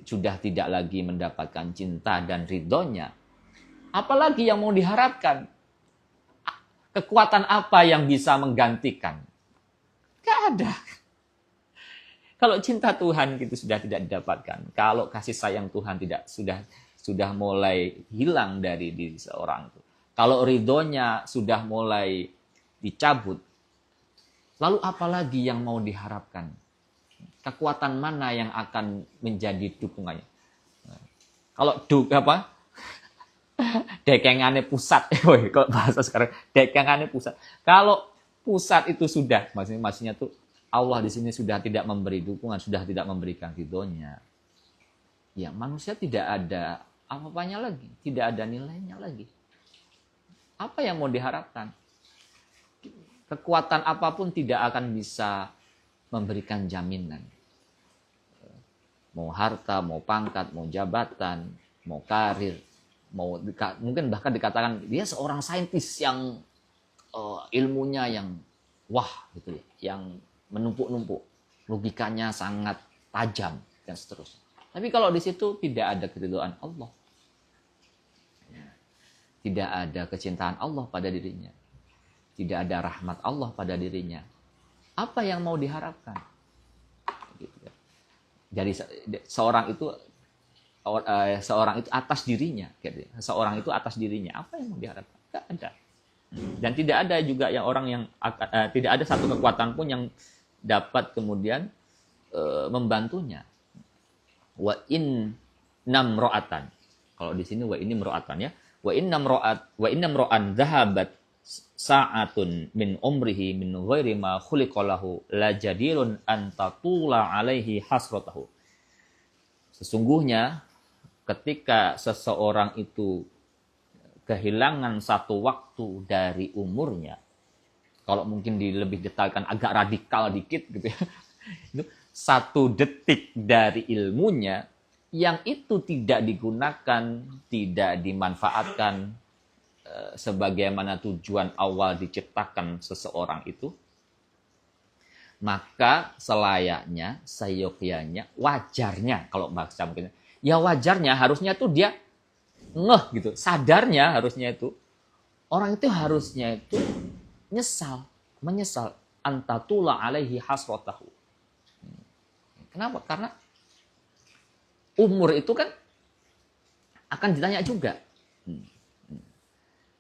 sudah tidak lagi mendapatkan cinta dan ridhonya, apalagi yang mau diharapkan? Kekuatan apa yang bisa menggantikan? Gak ada. Kalau cinta Tuhan gitu sudah tidak didapatkan. Kalau kasih sayang Tuhan sudah mulai hilang dari diri seorang itu. Kalau ridhonya sudah mulai dicabut, lalu apa lagi yang mau diharapkan? Kekuatan mana yang akan menjadi dukungannya? Kalau dekengane pusat, kalau bahasa sekarang dekengane pusat. Kalau pusat itu sudah, maksudnya tuh Allah di sini sudah tidak memberi dukungan, sudah tidak memberikan ridhonya. Ya, manusia tidak ada apa-apanya lagi, tidak ada nilainya lagi. Apa yang mau diharapkan? Kekuatan apapun tidak akan bisa memberikan jaminan. Mau harta, mau pangkat, mau jabatan, mau karir, mungkin bahkan dikatakan dia seorang saintis yang ilmunya yang wah gitu ya, yang menumpuk-numpuk, logikanya sangat tajam dan seterusnya. Tapi kalau di situ tidak ada keridhaan Allah, tidak ada kecintaan Allah pada dirinya, tidak ada rahmat Allah pada dirinya, apa yang mau diharapkan? Gitu ya. Jadi seorang itu atas dirinya, gitu. Seorang itu atas dirinya, apa yang mau diharapkan? Tidak ada. Dan tidak ada juga yang orang yang tidak ada satu kekuatan pun yang dapat kemudian membantunya. Wa in namro'atan. Kalau di sini wa ini mero'atan ya. Wa in namro'an zahabat sa'atun min umrihi min ghairi ma khuliqalahu la jadirun an tatula alaihi hasratahu. Sesungguhnya ketika seseorang itu kehilangan satu waktu dari umurnya, kalau mungkin lebih detailkan agak radikal dikit gitu ya, itu 1 detik dari ilmunya yang itu tidak digunakan, tidak dimanfaatkan sebagaimana tujuan awal diciptakan seseorang itu, maka selayaknya, seyogyanya, wajarnya, kalau bahasa mungkin, ya wajarnya harusnya tuh dia ngeh gitu, sadarnya harusnya itu, orang itu harusnya itu menyesal, antatula alaihi hasrotahu. Kenapa? Karena umur itu kan akan ditanya juga.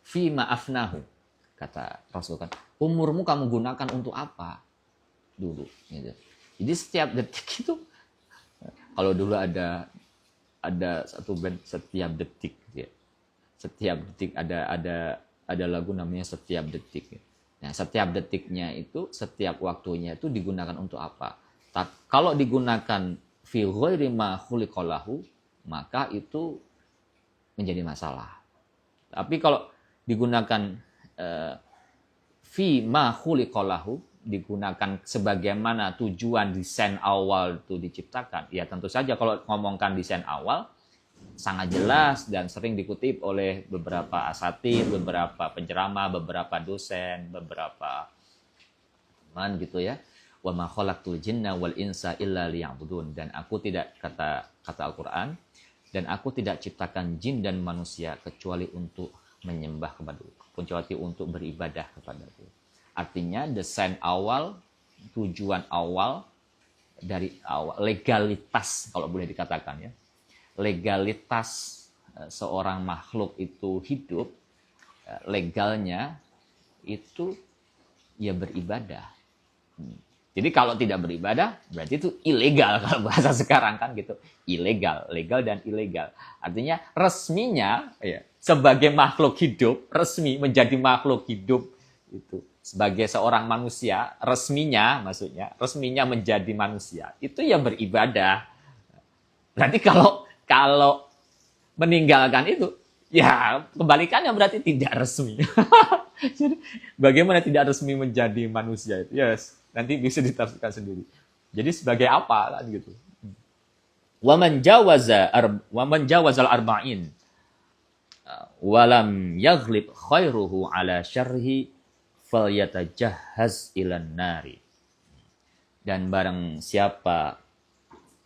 Fima afnahu, kata Rasul kan, umurmu kamu gunakan untuk apa? Dulu. Gitu. Jadi setiap detik itu, kalau dulu ada satu band setiap detik, ya. Setiap detik ada lagu namanya Setiap Detik. Nah, setiap detiknya itu, setiap waktunya itu digunakan untuk apa? Kalau digunakan fi ghairi ma khuliqalahu, maka itu menjadi masalah. Tapi kalau digunakan fi ma khuliqalahu, digunakan sebagaimana tujuan desain awal itu diciptakan, ya tentu saja kalau ngomongkan desain awal sangat jelas dan sering dikutip oleh beberapa asatidz, beberapa penceramah, beberapa dosen, beberapa teman gitu ya. Wa ma khalaqtul jinna wal insa illa liya'budun, dan aku tidak, kata Al-Qur'an, dan aku tidak ciptakan jin dan manusia kecuali untuk menyembah kepadaku, kecuali untuk beribadah kepadaku. Artinya desain awal, tujuan awal dari awal, legalitas kalau boleh dikatakan ya. Legalitas seorang makhluk itu hidup, legalnya itu ya beribadah. Jadi kalau tidak beribadah berarti itu ilegal kalau bahasa sekarang kan gitu. Ilegal, legal dan ilegal. Artinya resminya ya, sebagai makhluk hidup, resmi menjadi makhluk hidup itu sebagai seorang manusia, resminya menjadi manusia itu ya beribadah. Berarti kalau meninggalkan itu ya kebalikannya berarti tidak resmi. Jadi bagaimana tidak resmi menjadi manusia itu? Yes, nanti bisa ditafsirkan sendiri. Jadi sebagai apa kan gitu. Wa man jawazal arba'in walam yaghlib khairuhu ala syarhi falyatajahhaz ilan nari. Dan barang siapa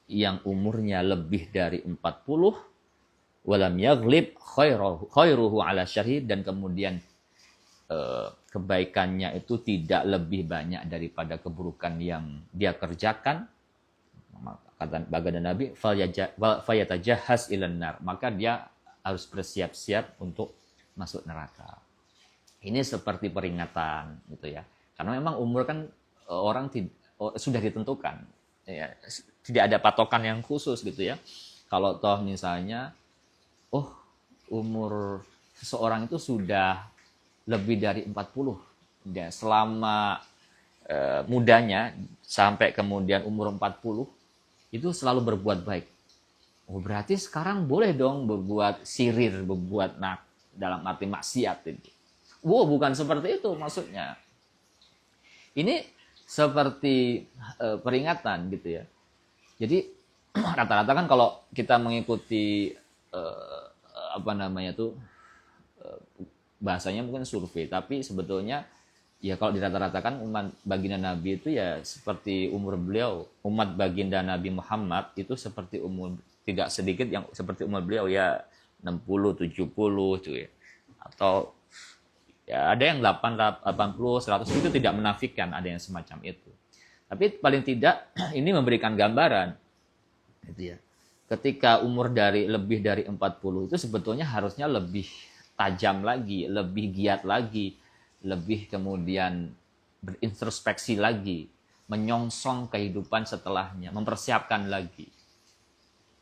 yang umurnya lebih dari 40 walam yaghlib khairuhu ala syarhi, dan kemudian kebaikannya itu tidak lebih banyak daripada keburukan yang dia kerjakan, kata baginda Nabi, fayatajahhaz ilan nar, maka dia harus bersiap-siap untuk masuk neraka. Ini seperti peringatan gitu ya. Karena memang umur kan orang sudah ditentukan. Ya, tidak ada patokan yang khusus gitu ya. Kalau toh misalnya umur seseorang itu sudah lebih dari 40 ya, selama mudanya sampai kemudian umur 40 itu selalu berbuat baik. Berarti sekarang boleh dong berbuat sirir, berbuat dalam arti maksiat itu. Bukan seperti itu maksudnya. Ini seperti peringatan gitu ya. Jadi rata-rata kan kalau kita mengikuti bahasanya mungkin survei, tapi sebetulnya ya kalau dirata-ratakan umat baginda Nabi itu ya seperti umur beliau, umat baginda Nabi Muhammad itu seperti umur, tidak sedikit yang seperti umur beliau ya 60, 70 tuh ya. Atau ya ada yang 80, 100 itu tidak menafikan ada yang semacam itu. Tapi paling tidak ini memberikan gambaran gitu ya. Ketika umur lebih dari 40 itu sebetulnya harusnya lebih tajam lagi, lebih giat lagi, lebih kemudian berintrospeksi lagi, menyongsong kehidupan setelahnya, mempersiapkan lagi.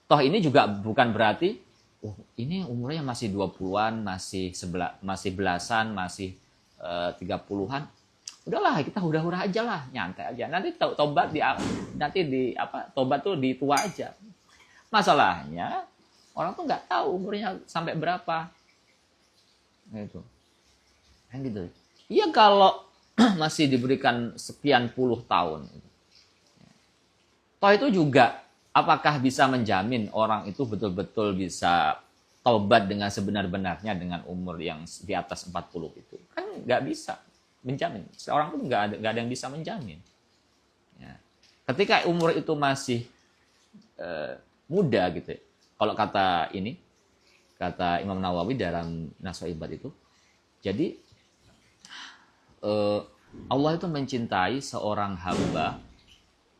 Toh ini juga bukan berarti ini umurnya masih 20-an, masih belasan, masih 30-an. Udahlah, kita hura-hura aja lah, nyantai aja. Nanti tobat tobat tuh di tua aja. Masalahnya orang tuh nggak tahu umurnya sampai berapa. Gitu. Kan gitu. Iya kalau masih diberikan sekian puluh tahun. Toh itu juga apakah bisa menjamin orang itu betul-betul bisa taubat dengan sebenar-benarnya dengan umur yang di atas 40 itu? Kan nggak bisa menjamin. Seorang pun nggak ada yang bisa menjamin. Ya. Ketika umur itu masih muda gitu ya. Kalau kata Imam Nawawi dalam Nashul Ibad itu, jadi Allah itu mencintai seorang hamba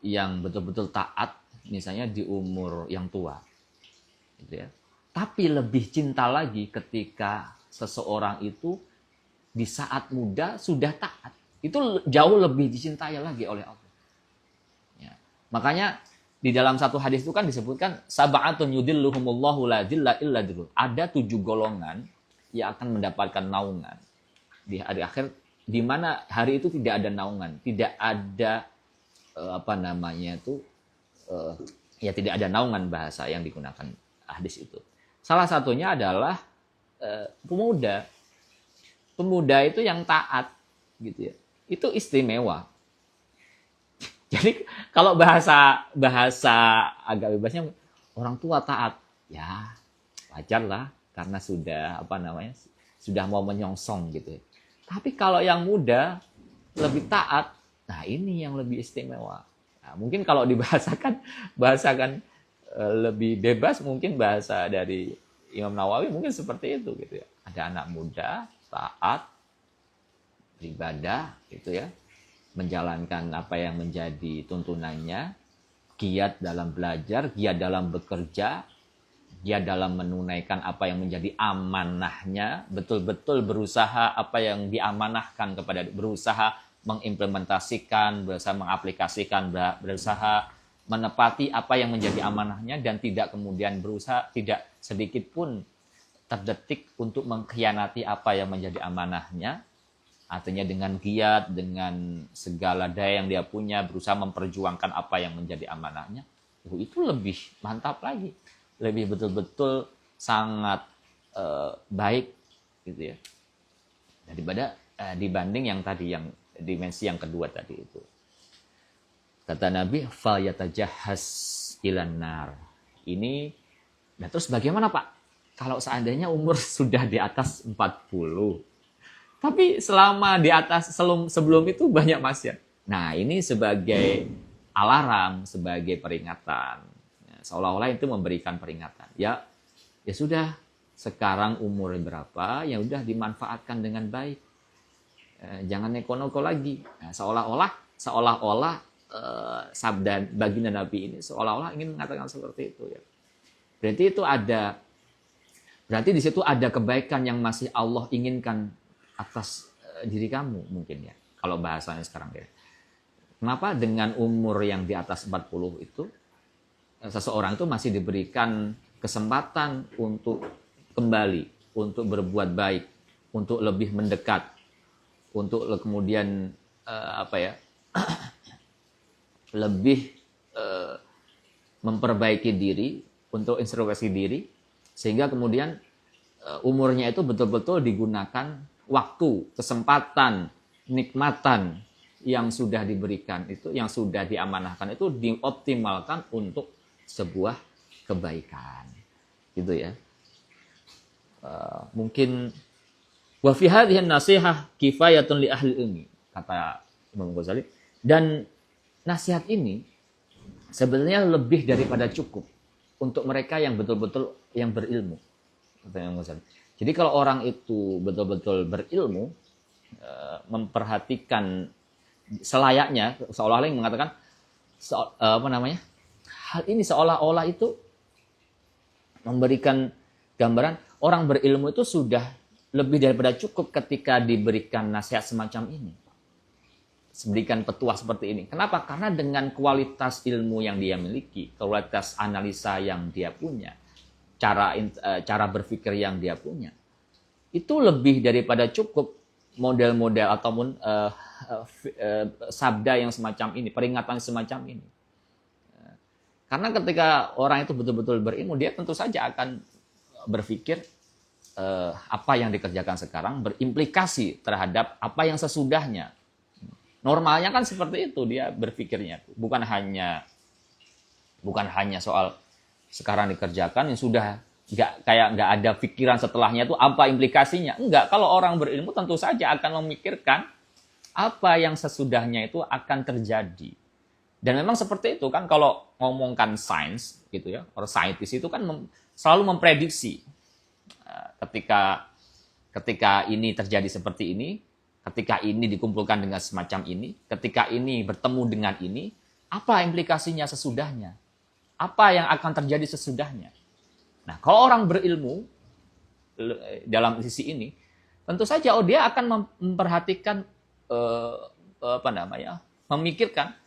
yang betul-betul taat, misalnya di umur yang tua, gitu ya. Tapi lebih cinta lagi ketika seseorang itu di saat muda sudah taat, itu jauh lebih dicintai lagi oleh Allah. Ya. Makanya di dalam satu hadis itu kan disebutkan sab'atun yudilluhumullahu la dhilla illa dhilluh. Ada 7 golongan yang akan mendapatkan naungan di hari akhir, di mana hari itu tidak ada naungan, tidak ada tidak ada naungan, bahasa yang digunakan hadis itu. Salah satunya adalah pemuda. Pemuda itu yang taat gitu ya. Itu istimewa. Jadi kalau bahasa agak bebasnya orang tua taat, ya wajar lah karena sudah mau menyongsong gitu. Tapi kalau yang muda lebih taat, nah ini yang lebih istimewa. Nah, mungkin kalau dibahasakan lebih bebas, mungkin bahasa dari Imam Nawawi mungkin seperti itu gitu ya. Ada anak muda taat, beribadah gitu ya, menjalankan apa yang menjadi tuntunannya, giat dalam belajar, giat dalam bekerja, giat dalam menunaikan apa yang menjadi amanahnya, betul-betul berusaha apa yang diamanahkan kepada, berusaha mengimplementasikan, berusaha mengaplikasikan, berusaha menepati apa yang menjadi amanahnya, dan tidak kemudian berusaha tidak sedikit pun terdetik untuk mengkhianati apa yang menjadi amanahnya. Artinya dengan giat, dengan segala daya yang dia punya, berusaha memperjuangkan apa yang menjadi amanahnya. Itu lebih mantap lagi. Lebih betul-betul sangat baik gitu ya. Daripada dibanding yang tadi, yang dimensi yang kedua tadi itu. Kata Nabi, fal yatajahhaz ilan nar. Ini, nah terus bagaimana Pak? Kalau seandainya umur sudah di atas 40, tapi selama di atas sebelum itu banyak maksiat. Nah, ini sebagai alarm, sebagai peringatan. Seolah-olah itu memberikan peringatan. Ya sudah, sekarang umur berapa, ya udah dimanfaatkan dengan baik. Jangan neko-neko lagi. Nah, seolah-olah sabda baginda Nabi ini seolah-olah ingin mengatakan seperti itu ya. Berarti di situ ada kebaikan yang masih Allah inginkan atas diri kamu mungkin ya. Kalau bahasanya sekarang ya. Kenapa dengan umur yang di atas 40 itu seseorang itu masih diberikan kesempatan untuk kembali, untuk berbuat baik, untuk lebih mendekat, untuk kemudian lebih memperbaiki diri, untuk introspeksi diri, sehingga kemudian umurnya itu betul-betul digunakan waktu, kesempatan, nikmatan yang sudah diberikan itu, yang sudah diamanahkan itu dioptimalkan untuk sebuah kebaikan, gitu ya. Mungkin wa fi hadhihi nasihah kifayatun li ahli ilmi, kata Imam Ghazali, dan nasihat ini sebenarnya lebih daripada cukup untuk mereka yang betul-betul yang berilmu, kata Imam Ghazali. Jadi kalau orang itu betul-betul berilmu, memperhatikan selayaknya, seolah-olah yang mengatakan hal ini seolah-olah itu memberikan gambaran orang berilmu itu sudah lebih daripada cukup ketika diberikan nasihat semacam ini, diberikan petuah seperti ini. Kenapa? Karena dengan kualitas ilmu yang dia miliki, kualitas analisa yang dia punya, cara berpikir yang dia punya, itu lebih daripada cukup model-model ataupun sabda yang semacam ini, peringatan semacam ini. Karena ketika orang itu betul-betul berilmu, dia tentu saja akan berpikir apa yang dikerjakan sekarang berimplikasi terhadap apa yang sesudahnya. Normalnya kan seperti itu dia berpikirnya, bukan hanya soal sekarang dikerjakan yang sudah nggak ada pikiran setelahnya itu apa implikasinya. Enggak, kalau orang berilmu tentu saja akan memikirkan apa yang sesudahnya itu akan terjadi. Dan memang seperti itu kan, kalau ngomongkan sains gitu ya, orang saintis itu kan selalu memprediksi ketika ini terjadi seperti ini, ketika ini dikumpulkan dengan semacam ini, ketika ini bertemu dengan ini, apa implikasinya sesudahnya? Apa yang akan terjadi sesudahnya? Nah, kalau orang berilmu dalam sisi ini, tentu saja dia akan memperhatikan memikirkan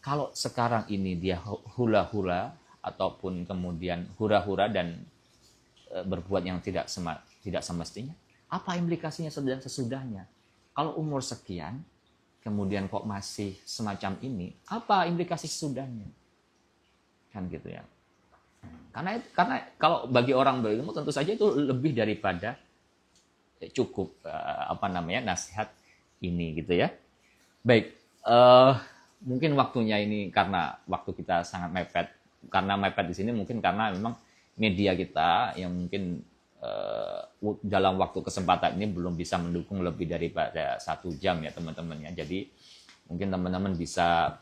kalau sekarang ini dia hula-hula ataupun kemudian hura-hura dan berbuat yang tidak semestinya, apa implikasinya sesudahnya? Kalau umur sekian, kemudian kok masih semacam ini, apa implikasi sesudahnya? Kan gitu ya. Karena kalau bagi orang berilmu tentu saja itu lebih daripada cukup nasihat ini gitu ya. Baik, mungkin waktunya ini karena waktu kita sangat mepet. Karena mepet di sini mungkin karena memang media kita yang mungkin dalam waktu kesempatan ini belum bisa mendukung lebih daripada 1 jam ya teman-teman ya. Jadi mungkin teman-teman bisa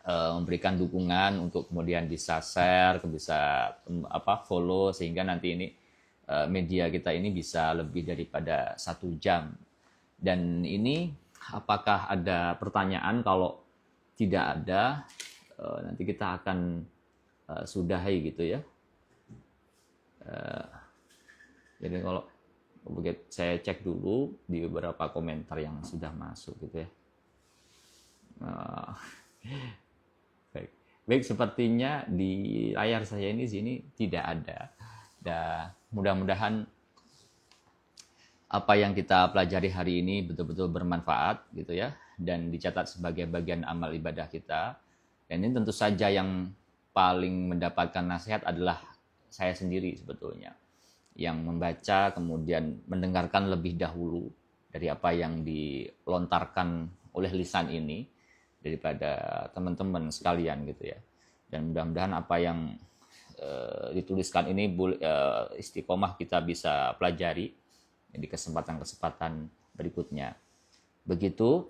memberikan dukungan untuk kemudian bisa share, bisa follow, sehingga nanti ini media kita ini bisa lebih daripada 1 jam. Dan ini apakah ada pertanyaan? Kalau tidak ada, nanti kita akan sudahi gitu ya. Jadi kalau saya cek dulu di beberapa komentar yang sudah masuk gitu ya. Baik, sepertinya di layar saya ini sini tidak ada. Dan mudah-mudahan apa yang kita pelajari hari ini betul-betul bermanfaat gitu ya, dan dicatat sebagai bagian amal ibadah kita. Dan ini tentu saja yang paling mendapatkan nasihat adalah saya sendiri sebetulnya, yang membaca kemudian mendengarkan lebih dahulu dari apa yang dilontarkan oleh lisan ini daripada teman-teman sekalian gitu ya. Dan mudah-mudahan apa yang dituliskan ini istiqomah kita bisa pelajari di kesempatan-kesempatan berikutnya. Begitu,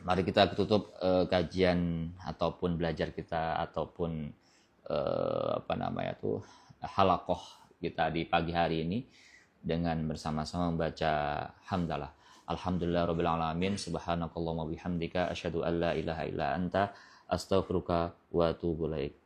mari kita tutup kajian ataupun belajar kita ataupun halaqah kita di pagi hari ini dengan bersama-sama membaca hamdalah. Alhamdulillahirabbil alamin. Subhanakallahumma bihamdika asyhadu an la ilaha illa anta astaghfiruka wa atubu ilaik.